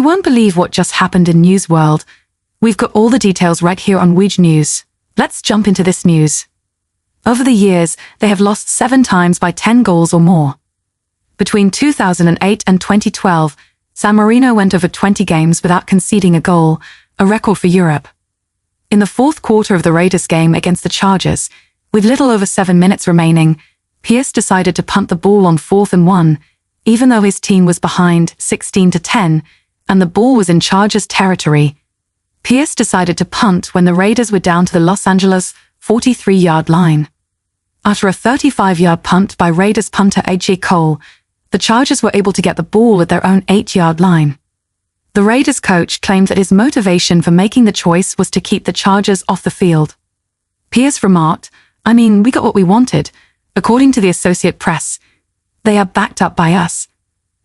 You won't believe what just happened in News World. We've got all the details right here on Weege News. Let's jump into this news. Over the years, they have lost 7 times by 10 goals or more. Between 2008 and 2012, San Marino went over 20 games without conceding a goal, a record for Europe. In the fourth quarter of the Raiders game against the Chargers, with little over 7 minutes remaining, Pierce decided to punt the ball on 4th and 1, even though his team was behind 16-10, and the ball was in Chargers territory. Pierce decided to punt when the Raiders were down to the Los Angeles 43-yard line. After a 35-yard punt by Raiders punter A.J. Cole, the Chargers were able to get the ball at their own 8-yard line. The Raiders coach claimed that his motivation for making the choice was to keep the Chargers off the field. Pierce remarked, "I mean, we got what we wanted." According to the Associated Press, "They are backed up by us.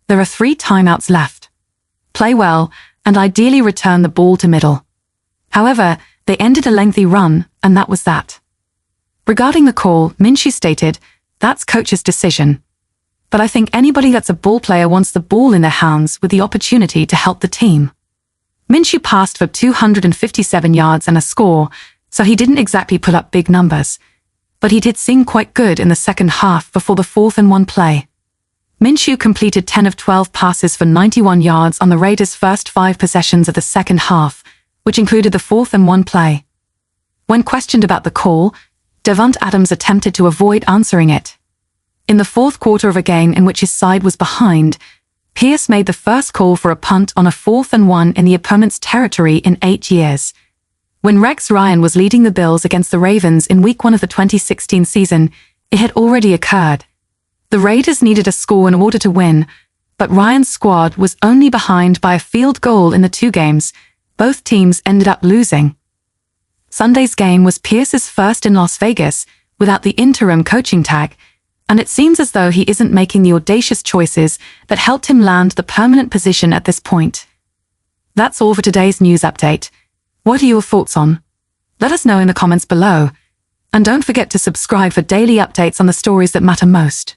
There are 3 timeouts left. Play well, and ideally return the ball to middle." However, they ended a lengthy run, and that was that. Regarding the call, Minshew stated, "That's coach's decision. But I think anybody that's a ball player wants the ball in their hands with the opportunity to help the team." Minshew passed for 257 yards and a score, so he didn't exactly put up big numbers. But he did seem quite good in the second half before the 4th and 1 play. Minshew completed 10 of 12 passes for 91 yards on the Raiders' first 5 possessions of the second half, which included the 4th and 1 play. When questioned about the call, Davante Adams attempted to avoid answering it. In the fourth quarter of a game in which his side was behind, Pierce made the first call for a punt on a 4th and 1 in the opponent's territory in 8 years. When Rex Ryan was leading the Bills against the Ravens in Week 1 of the 2016 season, it had already occurred. The Raiders needed a score in order to win, but Ryan's squad was only behind by a field goal in the 2 games. Both teams ended up losing. Sunday's game was Pierce's first in Las Vegas without the interim coaching tag, and it seems as though he isn't making the audacious choices that helped him land the permanent position at this point. That's all for today's news update. What are your thoughts on? Let us know in the comments below. And don't forget to subscribe for daily updates on the stories that matter most.